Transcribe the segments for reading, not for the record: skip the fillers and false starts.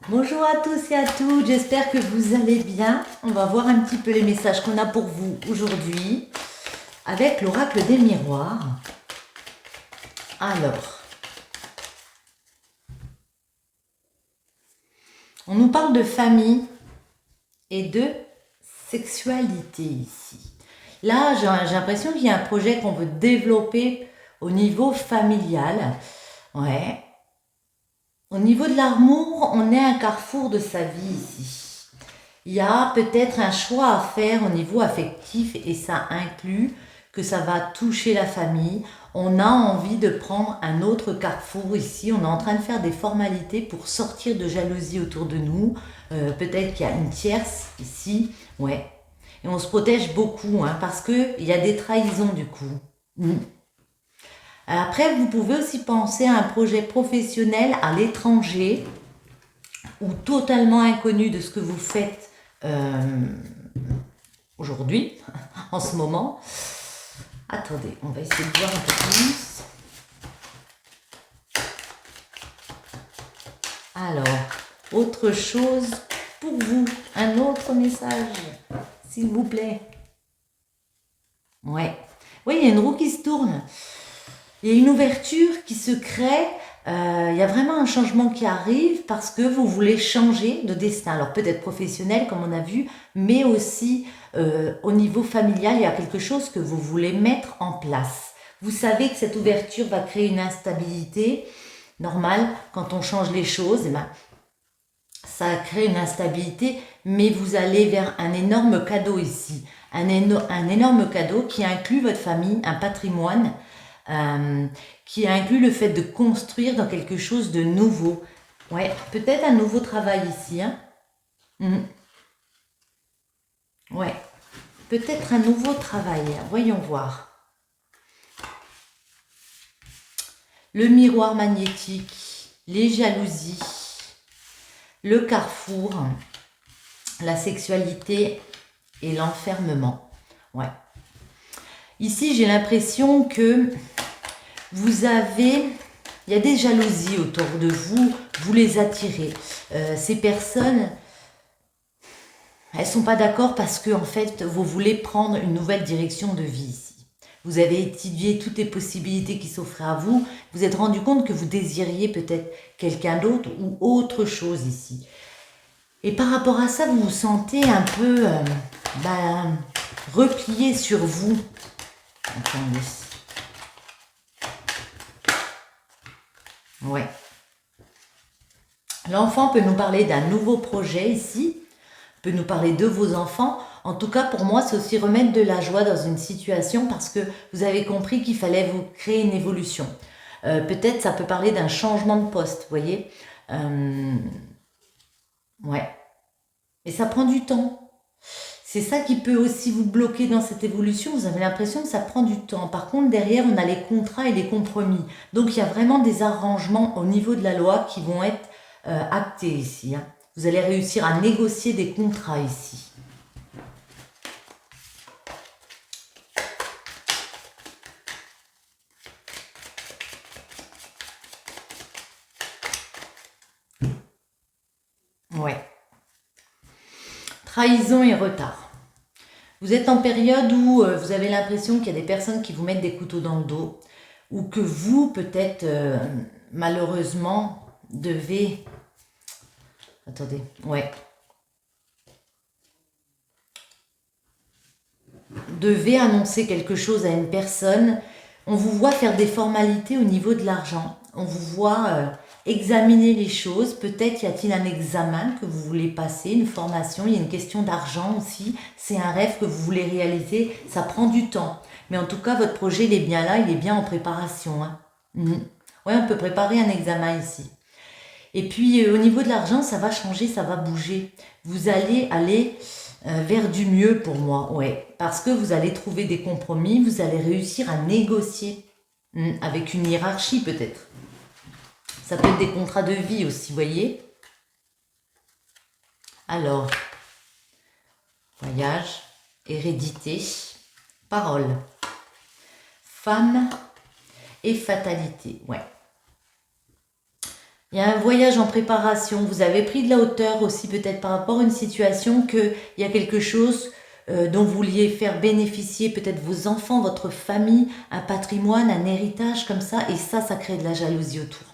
Bonjour à tous et à toutes, j'espère que vous allez bien. On va voir un petit peu les messages qu'on a pour vous aujourd'hui avec l'oracle des miroirs. Alors, on nous parle de famille et de sexualité ici. Là, j'ai l'impression qu'il y a un projet qu'on veut développer au niveau familial. Ouais. Au niveau de l'amour, on est à un carrefour de sa vie ici. Il y a peut-être un choix à faire au niveau affectif et ça inclut que ça va toucher la famille. On a envie de prendre un autre carrefour ici. On est en train de faire des formalités pour sortir de jalousie autour de nous. Peut-être qu'il y a une tierce ici. Ouais. Et on se protège beaucoup parce qu'il y a des trahisons du coup. Mm. Après, vous pouvez aussi penser à un projet professionnel à l'étranger ou totalement inconnu de ce que vous faites aujourd'hui, en ce moment. Attendez, on va essayer de voir un peu plus. Alors, autre chose pour vous, un autre message, s'il vous plaît. Ouais. Oui, il y a une roue qui se tourne. Il y a une ouverture qui se crée. Il y a vraiment un changement qui arrive parce que vous voulez changer de destin. Alors peut-être professionnel comme on a vu, mais aussi au niveau familial, il y a quelque chose que vous voulez mettre en place. Vous savez que cette ouverture va créer une instabilité normale quand on change les choses. Eh ben, ça crée une instabilité, mais vous allez vers un énorme cadeau ici. Un énorme cadeau qui inclut votre famille, un patrimoine, qui inclut le fait de construire dans quelque chose de nouveau. Ouais, peut-être un nouveau travail ici. Hein. Ouais, peut-être un nouveau travail. Voyons voir. Le miroir magnétique, les jalousies, le carrefour, la sexualité et l'enfermement. Ouais. Ici, j'ai l'impression que vous avez... Il y a des jalousies autour de vous, vous les attirez. Ces personnes, elles sont pas d'accord parce que en fait, vous voulez prendre une nouvelle direction de vie ici. Vous avez étudié toutes les possibilités qui s'offraient à vous. Vous êtes rendu compte que vous désiriez peut-être quelqu'un d'autre ou autre chose ici. Et par rapport à ça, vous vous sentez un peu replié sur vous. Attendez. Ouais. L'enfant peut nous parler d'un nouveau projet ici, peut nous parler de vos enfants. En tout cas, pour moi, c'est aussi remettre de la joie dans une situation parce que vous avez compris qu'il fallait vous créer une évolution. Peut-être ça peut parler d'un changement de poste, vous voyez. Ouais. Et ça prend du temps. C'est ça qui peut aussi vous bloquer dans cette évolution. Vous avez l'impression que ça prend du temps. Par contre, derrière, on a les contrats et les compromis. Donc, il y a vraiment des arrangements au niveau de la loi qui vont être actés ici. Hein. Vous allez réussir à négocier des contrats ici. Ouais. Trahison et retard. Vous êtes en période où vous avez l'impression qu'il y a des personnes qui vous mettent des couteaux dans le dos ou que vous, peut-être, malheureusement, devez... Attendez, ouais. Devez annoncer quelque chose à une personne. On vous voit faire des formalités au niveau de l'argent. On vous voit examiner les choses. Peut-être y a-t-il un examen que vous voulez passer, une formation. Il y a une question d'argent aussi. C'est un rêve que vous voulez réaliser. Ça prend du temps. Mais en tout cas, votre projet, il est bien là. Il est bien en préparation. Hein. Oui, on peut préparer un examen ici. Et puis, au niveau de l'argent, ça va changer, ça va bouger. Vous allez aller vers du mieux pour moi, ouais. Parce que vous allez trouver des compromis, vous allez réussir à négocier avec une hiérarchie peut-être. Ça peut être des contrats de vie aussi, vous voyez. Alors, voyage, hérédité, parole, femme et fatalité, ouais. Il y a un voyage en préparation. Vous avez pris de la hauteur aussi peut-être par rapport à une situation qu'il y a quelque chose dont vous vouliez faire bénéficier peut-être vos enfants, votre famille, un patrimoine, un héritage comme ça. Et ça crée de la jalousie autour.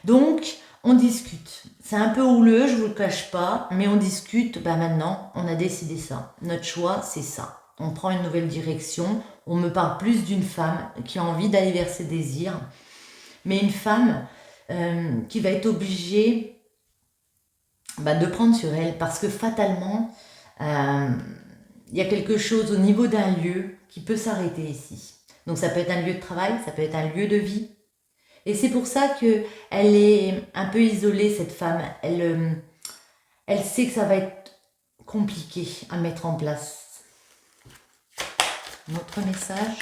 Donc, on discute. C'est un peu houleux, je vous le cache pas, mais on discute. Ben maintenant, on a décidé ça. Notre choix, c'est ça. On prend une nouvelle direction. On me parle plus d'une femme qui a envie d'aller vers ses désirs, mais une femme qui va être obligée de prendre sur elle parce que fatalement, il y a quelque chose au niveau d'un lieu qui peut s'arrêter ici. Donc ça peut être un lieu de travail, ça peut être un lieu de vie. Et c'est pour ça qu'elle est un peu isolée, cette femme. Elle sait que ça va être compliqué à mettre en place. Notre message.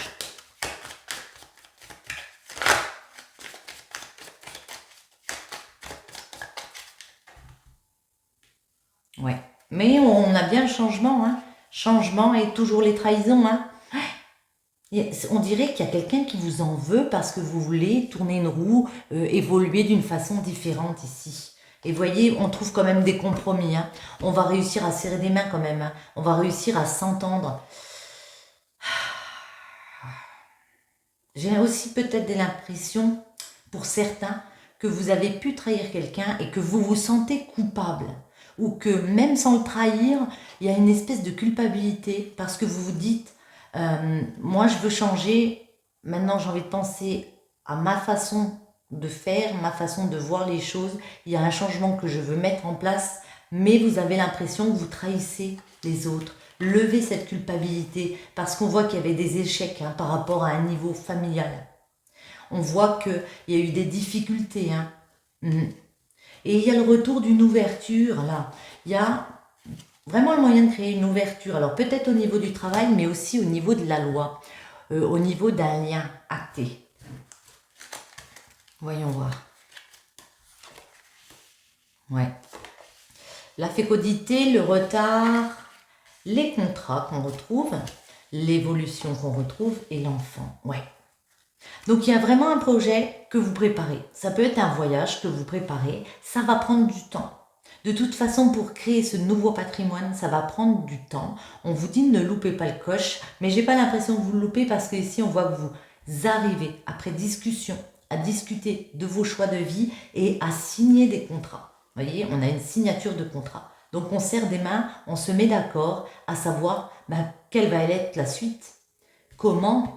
Ouais. Mais on a bien le changement. Hein. Changement et toujours les trahisons. Hein. On dirait qu'il y a quelqu'un qui vous en veut parce que vous voulez tourner une roue, évoluer d'une façon différente ici. Et voyez, on trouve quand même des compromis. Hein. On va réussir à serrer des mains quand même. Hein. On va réussir à s'entendre. J'ai aussi peut-être l'impression, pour certains, que vous avez pu trahir quelqu'un et que vous vous sentez coupable. Ou que même sans le trahir, il y a une espèce de culpabilité parce que vous vous dites moi je veux changer, maintenant j'ai envie de penser à ma façon de faire, ma façon de voir les choses, il y a un changement que je veux mettre en place, mais vous avez l'impression que vous trahissez les autres. Levez cette culpabilité parce qu'on voit qu'il y avait des échecs par rapport à un niveau familial. On voit qu'il y a eu des difficultés. Et il y a le retour d'une ouverture là. Il y a vraiment le moyen de créer une ouverture. Alors peut-être au niveau du travail, mais aussi au niveau de la loi, au niveau d'un lien acté. Voyons voir. Ouais. La fécondité, le retard, les contrats qu'on retrouve, l'évolution qu'on retrouve et l'enfant. Ouais. Donc il y a vraiment un projet que vous préparez. Ça peut être un voyage que vous préparez. Ça va prendre du temps. De toute façon, pour créer ce nouveau patrimoine, ça va prendre du temps. On vous dit ne loupez pas le coche, mais j'ai pas l'impression que vous le loupez parce que ici on voit que vous arrivez après discussion à discuter de vos choix de vie et à signer des contrats. Vous voyez, on a une signature de contrat. Donc on serre des mains, on se met d'accord à savoir quelle va être la suite. Comment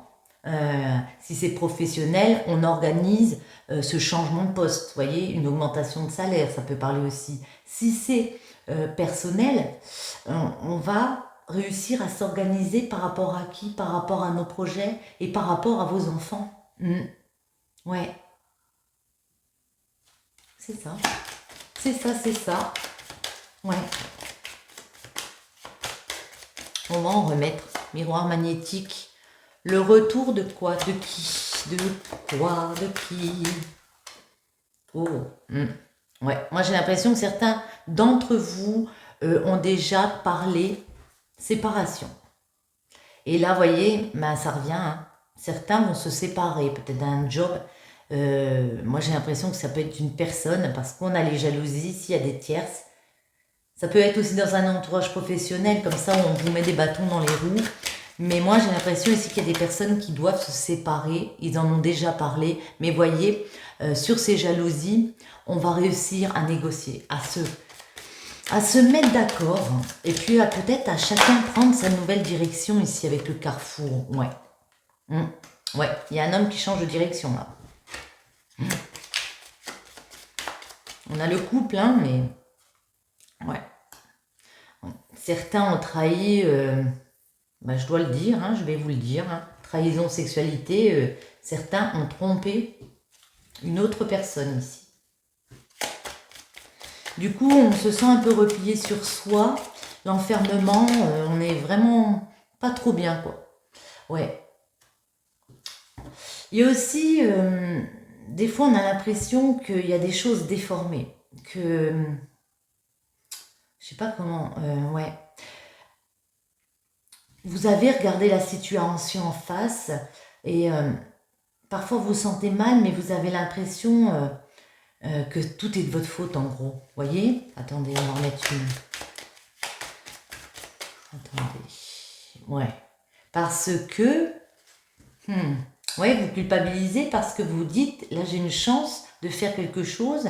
si c'est professionnel, on organise ce changement de poste, vous voyez, une augmentation de salaire, ça peut parler aussi. Si c'est personnel, on va réussir à s'organiser par rapport à qui, par rapport à nos projets et par rapport à vos enfants. Ouais. C'est ça. C'est ça, c'est ça. Ouais. On va en remettre. Miroir magnétique. Le retour de quoi? De qui? De quoi? De qui? Oh. Ouais. Moi, j'ai l'impression que certains d'entre vous ont déjà parlé séparation. Et là, vous voyez, ça revient. Hein. Certains vont se séparer, peut-être d'un job. Moi, j'ai l'impression que ça peut être une personne parce qu'on a les jalousies, s'il y a des tierces. Ça peut être aussi dans un entourage professionnel, comme ça, on vous met des bâtons dans les roues. Mais moi, j'ai l'impression ici qu'il y a des personnes qui doivent se séparer. Ils en ont déjà parlé. Mais voyez, sur ces jalousies, on va réussir à négocier, à se mettre d'accord. Et puis, peut-être à chacun prendre sa nouvelle direction ici avec le carrefour. Ouais. Ouais, il y a un homme qui change de direction là. On a le couple, mais... Ouais. Certains ont trahi... je dois le dire, je vais vous le dire. Trahison, sexualité, certains ont trompé une autre personne ici. Du coup, on se sent un peu replié sur soi. L'enfermement, on est vraiment pas trop bien, quoi. Ouais. Il y a aussi, des fois, on a l'impression qu'il y a des choses déformées. Que... je sais pas comment... ouais. Vous avez regardé la situation en face et parfois vous vous sentez mal, mais vous avez l'impression que tout est de votre faute en gros. Voyez? Attendez, on va en mettre une. Attendez. Ouais. Parce que, ouais, vous culpabilisez parce que vous dites, là j'ai une chance de faire quelque chose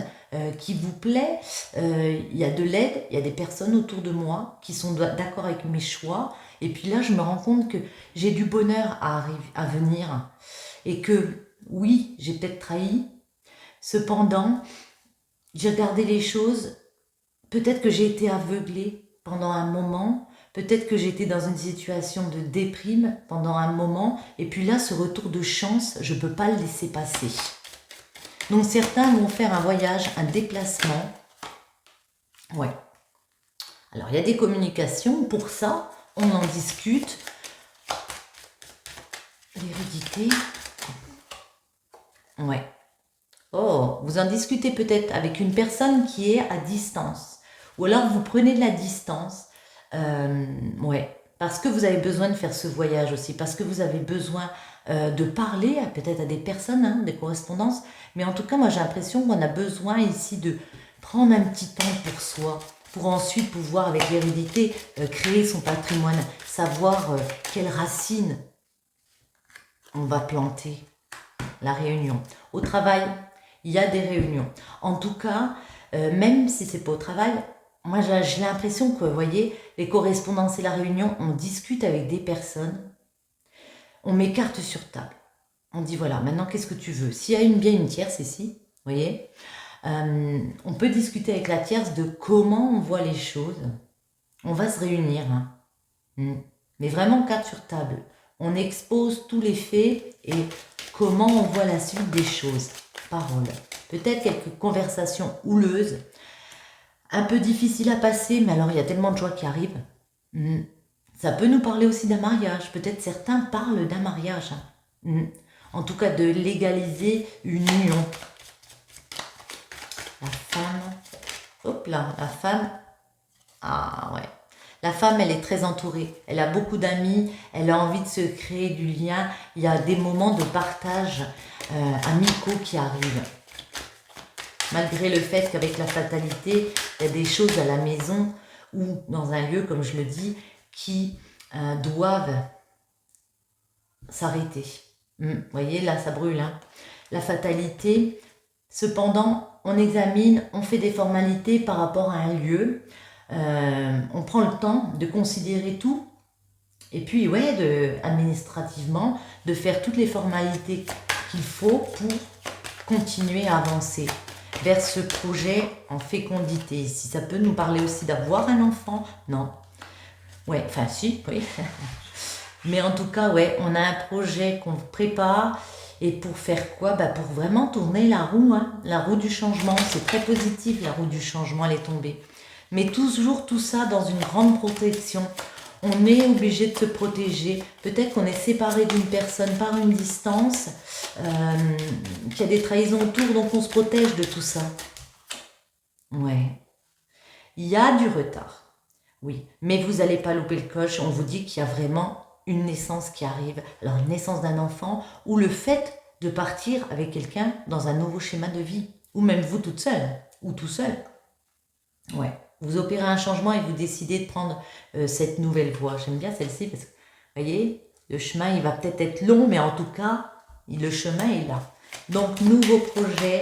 qui vous plaît. Il y a de l'aide, il y a des personnes autour de moi qui sont d'accord avec mes choix. Et puis là, je me rends compte que j'ai du bonheur à venir. Et que, oui, j'ai peut-être trahi. Cependant, j'ai regardé les choses. Peut-être que j'ai été aveuglée pendant un moment. Peut-être que j'étais dans une situation de déprime pendant un moment. Et puis là, ce retour de chance, je ne peux pas le laisser passer. Donc certains vont faire un voyage, un déplacement. Ouais. Alors il y a des communications. Pour ça, on en discute. L'hérédité. Ouais. Oh, vous en discutez peut-être avec une personne qui est à distance. Ou alors vous prenez de la distance. Ouais. Parce que vous avez besoin de faire ce voyage aussi. Parce que vous avez besoin de parler peut-être à des personnes, hein, des correspondances. Mais en tout cas, moi j'ai l'impression qu'on a besoin ici de prendre un petit temps pour soi. Pour ensuite pouvoir, avec l'hérédité, créer son patrimoine. Savoir quelles racines on va planter. La réunion. Au travail, il y a des réunions. En tout cas, même si c'est pas au travail, moi j'ai l'impression que, vous voyez, les correspondances et la réunion, on discute avec des personnes, on met carte sur table. On dit voilà, maintenant qu'est-ce que tu veux? S'il y a bien une tierce ici, vous voyez, on peut discuter avec la tierce de comment on voit les choses. On va se réunir, hein. Mais vraiment carte sur table. On expose tous les faits et comment on voit la suite des choses. Parole. Peut-être quelques conversations houleuses, un peu difficiles à passer, mais alors il y a tellement de joie qui arrive. Ça peut nous parler aussi d'un mariage. Peut-être certains parlent d'un mariage. En tout cas, de légaliser une union. La femme. Hop là, la femme. Ah ouais. La femme, elle est très entourée. Elle a beaucoup d'amis. Elle a envie de se créer du lien. Il y a des moments de partage amicaux qui arrivent. Malgré le fait qu'avec la fatalité, il y a des choses à la maison ou dans un lieu, comme je le dis, qui doivent s'arrêter. Vous voyez, là, ça brûle. Hein. La fatalité, cependant, on examine, on fait des formalités par rapport à un lieu. On prend le temps de considérer tout. Et puis, ouais, administrativement, de faire toutes les formalités qu'il faut pour continuer à avancer vers ce projet en fécondité. Si ça peut nous parler aussi d'avoir un enfant, non. Ouais, enfin si, oui. Mais en tout cas, ouais, on a un projet qu'on prépare. Et pour faire quoi? Pour vraiment tourner la roue, hein, la roue du changement. C'est très positif, la roue du changement, elle est tombée. Mais toujours tout ça dans une grande protection. On est obligé de se protéger. Peut-être qu'on est séparé d'une personne par une distance, qu'il y a des trahisons autour, donc on se protège de tout ça. Ouais. Il y a du retard, oui. Mais vous n'allez pas louper le coche. On vous dit qu'il y a vraiment une naissance qui arrive. Alors, une naissance d'un enfant ou le fait de partir avec quelqu'un dans un nouveau schéma de vie. Ou même vous toute seule ou tout seul. Ouais. Vous opérez un changement et vous décidez de prendre cette nouvelle voie. J'aime bien celle-ci parce que, vous voyez, le chemin, il va peut-être être long, mais en tout cas, le chemin est là. Donc, nouveau projet,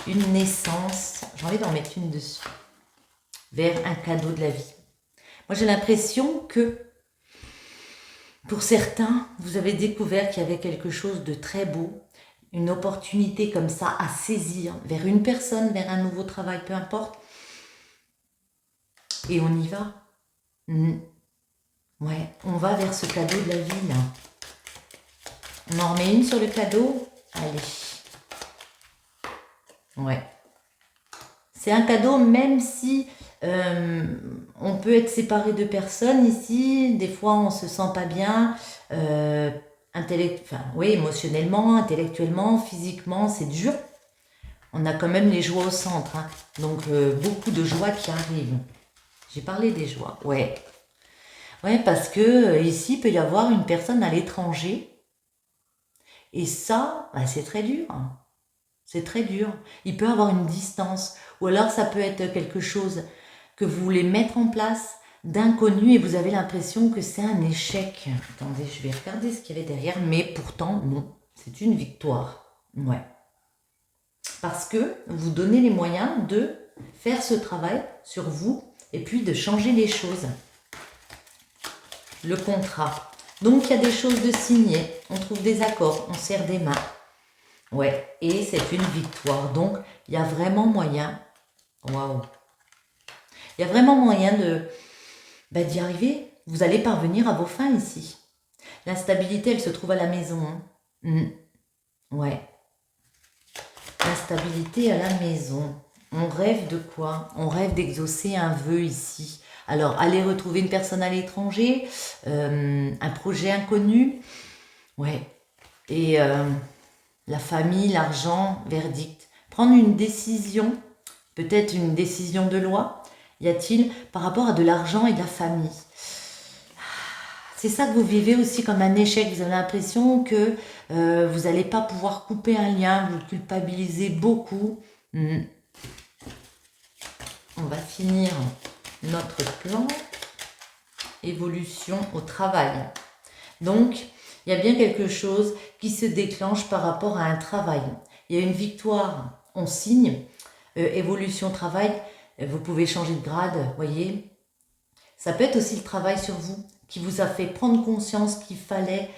une naissance. J'ai envie d'en mettre une dessus. Vers un cadeau de la vie. Moi, j'ai l'impression que, pour certains, vous avez découvert qu'il y avait quelque chose de très beau, une opportunité comme ça à saisir vers une personne, vers un nouveau travail, peu importe. Et on y va. Ouais, on va vers ce cadeau de la vie, là. On en remet une sur le cadeau. Allez. Ouais. C'est un cadeau, même si on peut être séparé de personnes ici. Des fois, on se sent pas bien. Émotionnellement, intellectuellement, physiquement, c'est dur. On a quand même les joies au centre. Hein. Donc, beaucoup de joies qui arrivent. J'ai parlé des joies, ouais. Ouais, parce que ici, il peut y avoir une personne à l'étranger. Et ça, c'est très dur. C'est très dur. Il peut avoir une distance. Ou alors ça peut être quelque chose que vous voulez mettre en place d'inconnu et vous avez l'impression que c'est un échec. Attendez, je vais regarder ce qu'il y avait derrière. Mais pourtant, non. C'est une victoire. Ouais. Parce que vous donnez les moyens de faire ce travail sur vous et puis de changer les choses. Le contrat. Donc, il y a des choses de signer. On trouve des accords. On serre des mains. Ouais, et c'est une victoire. Donc, il y a vraiment moyen. Waouh! Il y a vraiment moyen d'y arriver. Vous allez parvenir à vos fins ici. La stabilité, elle se trouve à la maison. Hein. Ouais. La stabilité à la maison. On rêve de quoi? On rêve d'exaucer un vœu ici. Alors, aller retrouver une personne à l'étranger, un projet inconnu. Ouais. Et la famille, l'argent, verdict. Prendre une décision, peut-être une décision de loi, y a-t-il, par rapport à de l'argent et de la famille. C'est ça que vous vivez aussi comme un échec. Vous avez l'impression que vous n'allez pas pouvoir couper un lien, vous culpabilisez beaucoup. On va finir notre plan. Évolution au travail. Donc, il y a bien quelque chose qui se déclenche par rapport à un travail. Il y a une victoire, on signe. Évolution travail, vous pouvez changer de grade, voyez. Ça peut être aussi le travail sur vous qui vous a fait prendre conscience qu'il fallait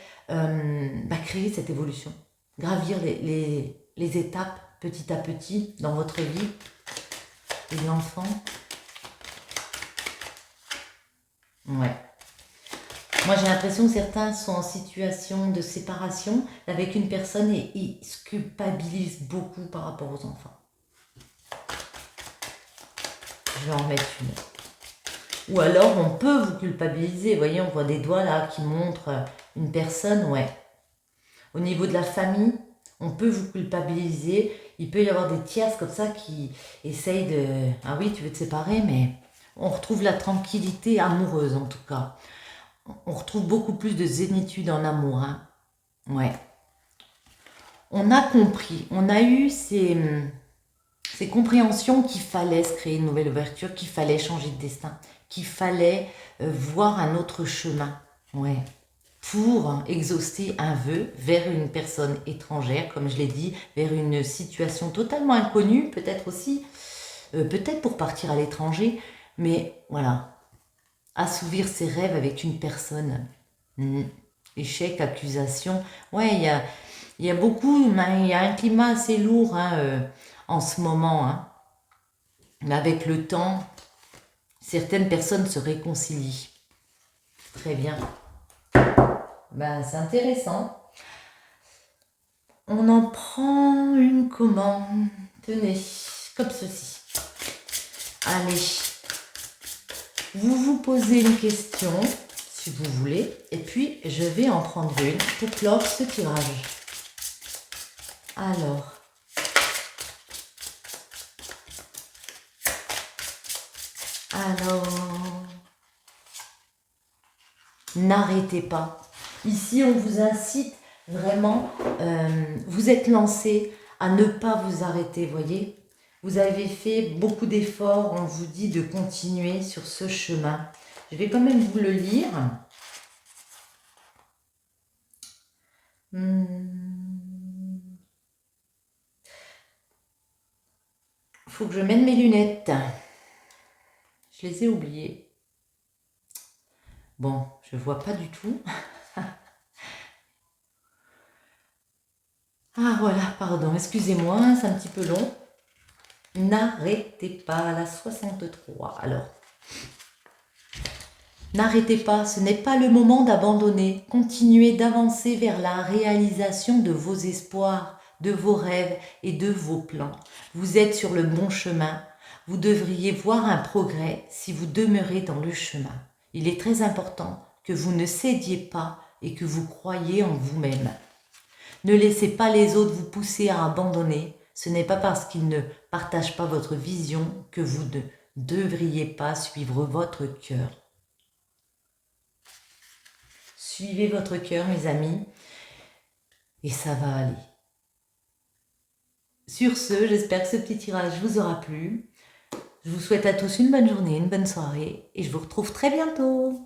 créer cette évolution, gravir les étapes petit à petit dans votre vie, les enfants. Ouais. Moi, j'ai l'impression que certains sont en situation de séparation avec une personne et ils se culpabilisent beaucoup par rapport aux enfants. Je vais en mettre une. Ou alors, on peut vous culpabiliser. Vous voyez, on voit des doigts là qui montrent une personne, ouais. Au niveau de la famille, on peut vous culpabiliser. Il peut y avoir des tierces comme ça qui essayent de... Ah oui, tu veux te séparer, mais on retrouve la tranquillité amoureuse en tout cas. On retrouve beaucoup plus de zénitude en amour. Hein. Ouais. On a compris, on a eu ces compréhensions qu'il fallait se créer une nouvelle ouverture, qu'il fallait changer de destin, qu'il fallait voir un autre chemin. Ouais. Pour exaucer un vœu vers une personne étrangère, comme je l'ai dit, vers une situation totalement inconnue, peut-être aussi, peut-être pour partir à l'étranger, mais voilà, assouvir ses rêves avec une personne. Échec, accusation, ouais, il y a beaucoup, il y a un climat assez lourd hein, en ce moment, hein. Mais avec le temps, certaines personnes se réconcilient. Très bien. Ben, c'est intéressant. On en prend une comment? Tenez, comme ceci. Allez, vous vous posez une question, si vous voulez, et puis je vais en prendre une pour clore ce tirage. Alors, n'arrêtez pas. Ici, on vous incite vraiment, vous êtes lancé à ne pas vous arrêter, voyez. Vous avez fait beaucoup d'efforts, on vous dit de continuer sur ce chemin. Je vais quand même vous le lire. Faut que je mette mes lunettes. Je les ai oubliées. Bon, je vois pas du tout. Ah voilà, pardon, excusez-moi, c'est un petit peu long. N'arrêtez pas, la 63. Alors, n'arrêtez pas, ce n'est pas le moment d'abandonner. Continuez d'avancer vers la réalisation de vos espoirs, de vos rêves et de vos plans. Vous êtes sur le bon chemin. Vous devriez voir un progrès si vous demeurez dans le chemin. Il est très important que vous ne cédiez pas et que vous croyiez en vous-même. Ne laissez pas les autres vous pousser à abandonner. Ce n'est pas parce qu'ils ne partagent pas votre vision que vous ne devriez pas suivre votre cœur. Suivez votre cœur, mes amis, et ça va aller. Sur ce, j'espère que ce petit tirage vous aura plu. Je vous souhaite à tous une bonne journée, une bonne soirée et je vous retrouve très bientôt.